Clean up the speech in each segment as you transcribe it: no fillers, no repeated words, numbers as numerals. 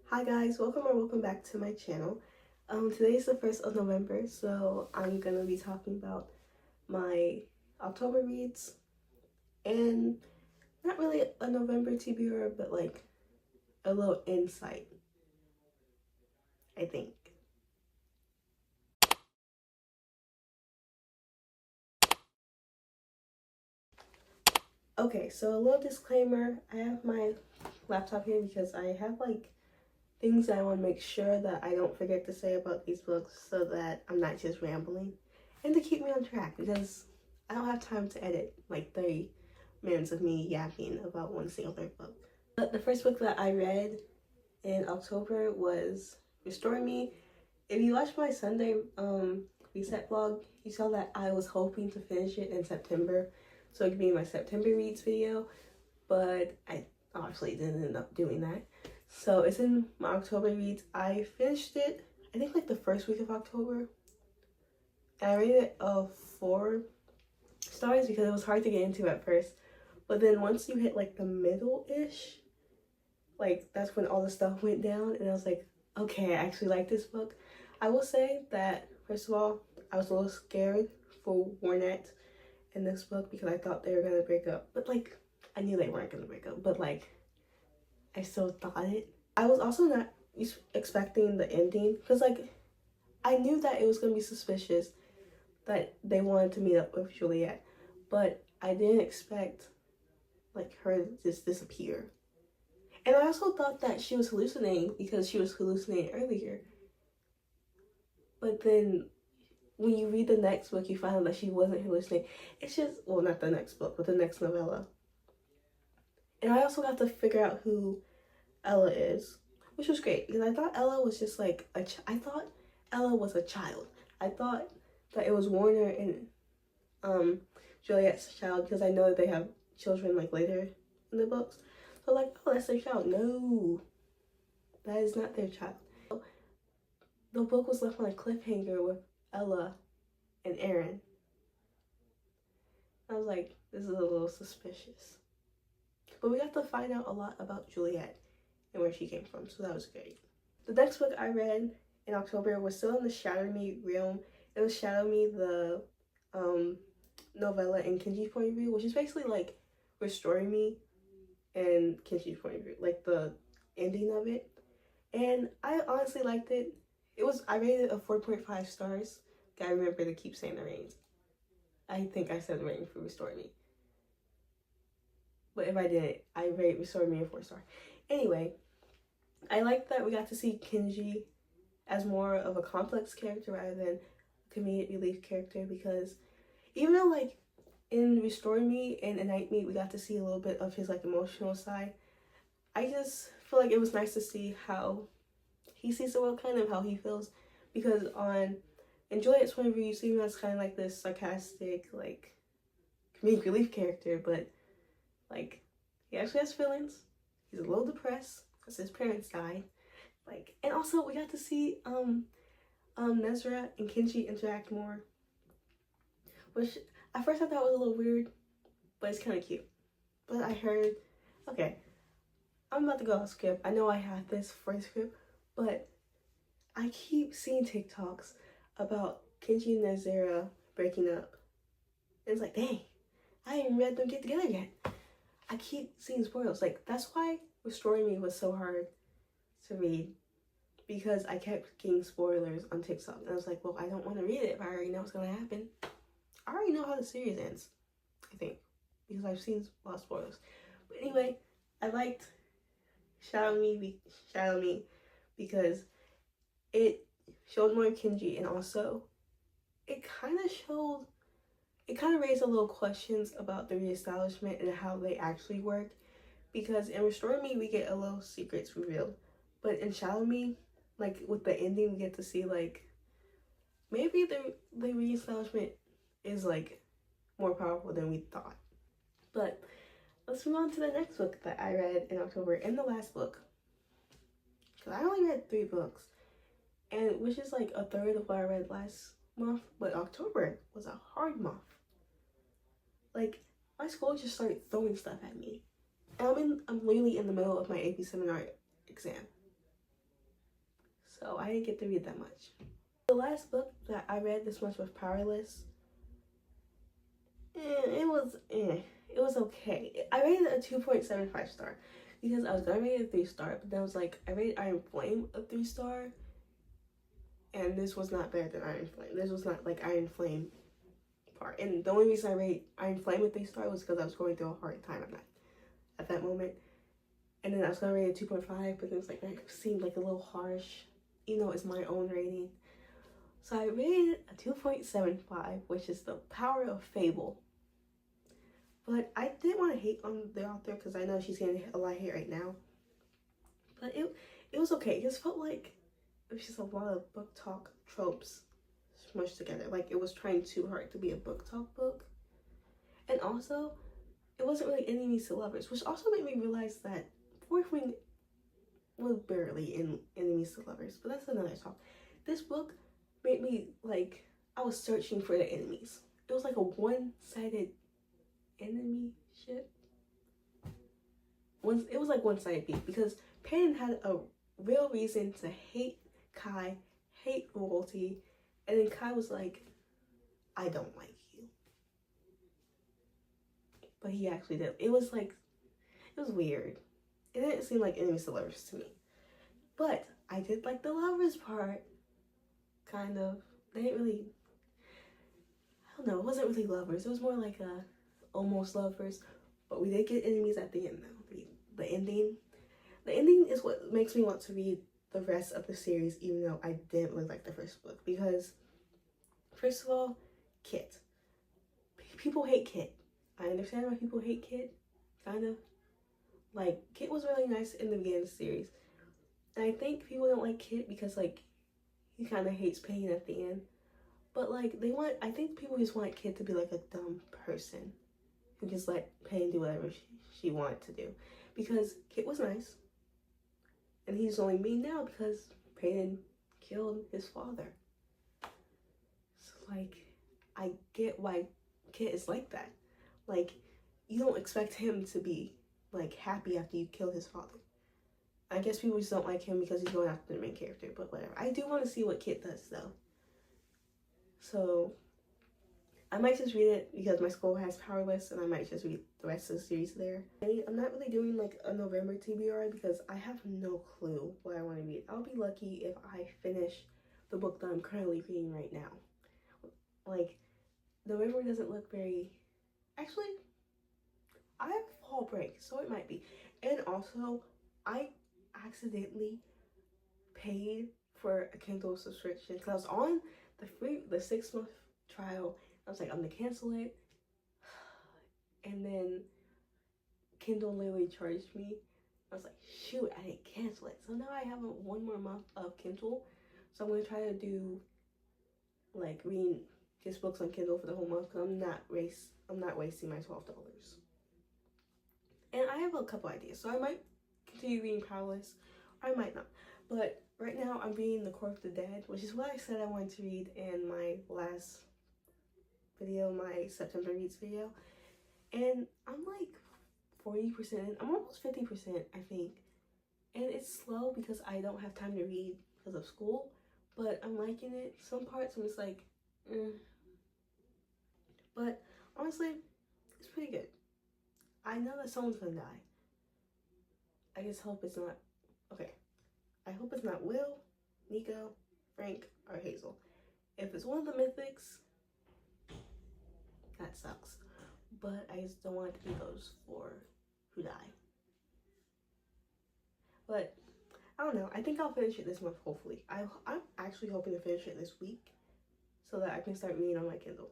Hi guys, welcome back to my channel. Today is the 1st of November, so I'm gonna be talking about my October reads and not really a November TBR, but like a little insight, I think. Okay, so a little disclaimer, I have my laptop here because I have like things I want to make sure that I don't forget to say about these books so that I'm not just rambling and to keep me on track because I don't have time to edit like 30 minutes of me yapping about one singular book. But the first book that I read in October was Restore Me. If you watched my Sunday reset vlog, you saw that I was hoping to finish it in September, so it could be my September reads video, but I obviously didn't end up doing that. So it's in my October reads. I finished it, I think like the first week of October. And I rated it 4 stars because it was hard to get into at first. But then once you hit like the middle-ish, like that's when all the stuff went down and I was like, okay, I actually like this book. I will say that, first of all, I was a little scared for Warnett in this book because I thought they were gonna break up. But like, I knew they weren't gonna break up, but like, I still thought it. I was also not expecting the ending because like, I knew that it was gonna be suspicious that they wanted to meet up with Juliet, but I didn't expect like her to just disappear. And I also thought that she was hallucinating because she was hallucinating earlier. But then when you read the next book, you find out that she wasn't hallucinating. It's just, well, not the next book, but the next novella. And I also got to figure out who Ella is, which was great because I thought Ella was just like I thought Ella was a child. I thought that it was Warner and Juliet's child because I know that they have children like later in the books. So like, oh, that's their child. No, that is not their child. The book was left on a cliffhanger with Ella and Aaron. I was like, this is a little suspicious. But we got to find out a lot about Juliet and where she came from, so that was great. The next book I read in October was still in the Shadow Me realm. It was Shadow Me, the novella in Kenji's point of view, which is basically like Restoring Me and Kenji's point of view, like the ending of it. And I honestly liked it. I rated it a 4.5 stars. I remember to keep saying the ratings. I think I said the rating for Restore Me. But if I didn't, I rate Restore Me a 4 star. Anyway, I like that we got to see Kenji as more of a complex character rather than a comedic relief character, because even though like in Restore Me and in Night Meet we got to see a little bit of his like emotional side, I just feel like it was nice to see how he sees the world, kind of how he feels, because in Juliet's point of view you see him as kind of like this sarcastic like comedic relief character, but like he actually has feelings. He's a little depressed because his parents died. Like, and also we got to see Nezra and Kenji interact more, which at first I thought was a little weird, but it's kind of cute. But I heard, okay, I'm about to go off script. I know I have this for a script, but I keep seeing TikToks about Kenji and Nezra breaking up. And it's like, dang, I ain't even read them get together yet. I keep seeing spoilers. Like, that's why Restoring Me was so hard to read, because I kept getting spoilers on TikTok. And I was like, well, I don't want to read it if I already know what's going to happen. I already know how the series ends, I think, because I've seen a lot of spoilers. But anyway, I liked Shadow Me because it showed more of Kenji, and also it kind of raised a little questions about the reestablishment and how they actually work, because in Restore Me we get a little secrets revealed, but in Shadow Me, like with the ending, we get to see like maybe the reestablishment is like more powerful than we thought. But let's move on to the next book that I read in October, and the last book, because I only read 3 books, and which is like a third of what I read last month. But October was a hard month. Like, my school just started throwing stuff at me, and I'm literally in the middle of my AP seminar exam. so I didn't get to read that much. The last book that I read this month was Powerless. It was okay. I rated it a 2.75 star because I was gonna rate it a 3-star, but then I was like, I rated Iron Flame a 3-star, and this was not better than Iron Flame. This was not like Iron Flame part. And the only reason I rate Iron Flame a 3-star was because I was going through a hard time at that moment. And then I was gonna rate it 2.5, but it was like, that seemed like a little harsh, even though it's my own rating. So I rated a 2.75, which is The Power of Fable. But I didn't want to hate on the author because I know she's getting a lot of hate right now. But it was okay. It just felt like it was just a lot of book talk tropes smushed together. Like, it was trying too hard to be a book talk book. And also, it wasn't really enemies to lovers, which also made me realize that Fourth Wing was barely in enemies to lovers. But that's another talk. This book made me, like, I was searching for the enemies. It was like a one-sided enemy ship. It was like one-sided beef because Payton had a real reason to hate Kai, hate royalty, and then Kai was like, I don't like you. But he actually did. It was weird. It didn't seem like enemies to lovers to me. But I did like the lovers part. Kind of. They didn't really, I don't know, it wasn't really lovers. It was more like a almost lovers. But we did get enemies at the end though. The ending is what makes me want to read the rest of the series, even though I didn't really like the first book. Because, first of all, Kit. People hate Kit. I understand why people hate Kit, kind of. Like, Kit was really nice in the beginning of the series. And I think people don't like Kit because, like, he kind of hates Payne at the end. But, like, I think people just want Kit to be, like, a dumb person who just let Payne do whatever she wanted to do. Because Kit was nice. And he's only mean now because Payne killed his father. So, like, I get why Kit is like that. Like, you don't expect him to be, like, happy after you kill his father. I guess people just don't like him because he's going after the main character, but whatever. I do want to see what Kit does, though. So, I might just read it because my school has Powerless, and I might just read the rest of the series there. I'm not really doing, like, a November TBR because I have no clue what I want to read. I'll be lucky if I finish the book that I'm currently reading right now. Like, November doesn't look very... Actually, I have fall break, so it might be. And also, I accidentally paid for a Kindle subscription because I was on the 6-month trial. I was like, I'm gonna cancel it, and then Kindle literally charged me. I was like, shoot, I didn't cancel it. So now I have one more month of Kindle, so I'm gonna try to do, like, reading just books on Kindle for the whole month because I'm not wasting my $12. And I have a couple ideas, so I might continue reading Powerless, or I might not. But right now I'm reading The Court of the Dead, which is what I said I wanted to read in my last video, my September Reads video. And I'm like 40%, I'm almost 50%, I think. And it's slow because I don't have time to read because of school, but I'm liking it. Some parts I'm just like, But honestly, it's pretty good. I know that someone's gonna die. I just hope it's not, okay. I hope it's not Will, Nico, Frank, or Hazel. If it's one of the mythics, that sucks. But I just don't want it to be those 4 who die. But I don't know. I think I'll finish it this month, hopefully. I'm actually hoping to finish it this week so that I can start reading on my Kindle.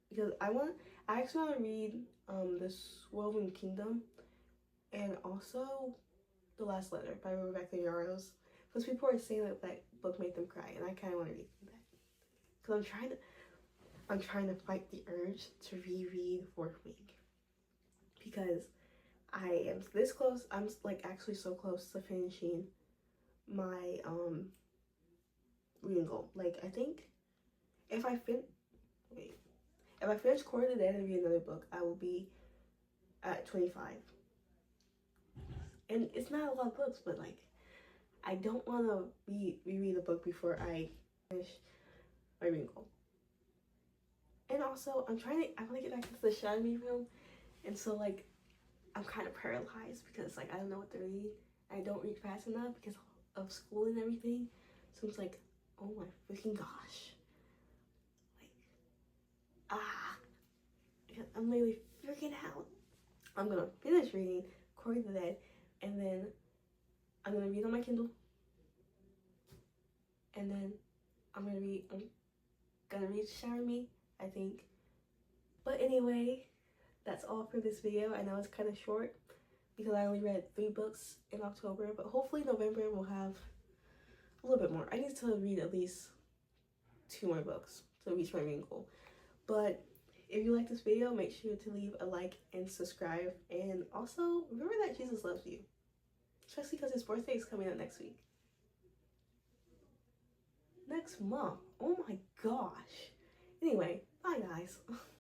Because I actually want to read The Swelling Kingdom and also The Last Letter by Rebecca Yarros. Because people are saying that book made them cry, and I kind of want to read that. Because I'm trying to fight the urge to reread Fourth Wing. Because I am this close. I'm like actually so close to finishing my reading goal. Like, I think if I finish Court of the Dead and read another book, I will be at 25. And it's not a lot of books, but like, I don't want to reread the book before I finish my reading goal. And also, I want to get back into the Shiny room, and so like, I'm kind of paralyzed because like I don't know what to read. I don't read fast enough because of school and everything. So it's like, oh my freaking gosh, like I'm literally freaking out. I'm gonna finish reading Corey the Dead, and then I'm gonna read on my Kindle, and then I'm gonna read Shower Me, I think. But anyway, that's all for this video. I know it's kind of short because I only read 3 books in October, but hopefully November we'll have a little bit more. I need to read at least 2 more books to reach my reading goal. But if you like this video, make sure to leave a like and subscribe. And also, remember that Jesus loves you. Especially because his birthday is coming up next week. Next month. Oh my gosh. Anyway, bye guys.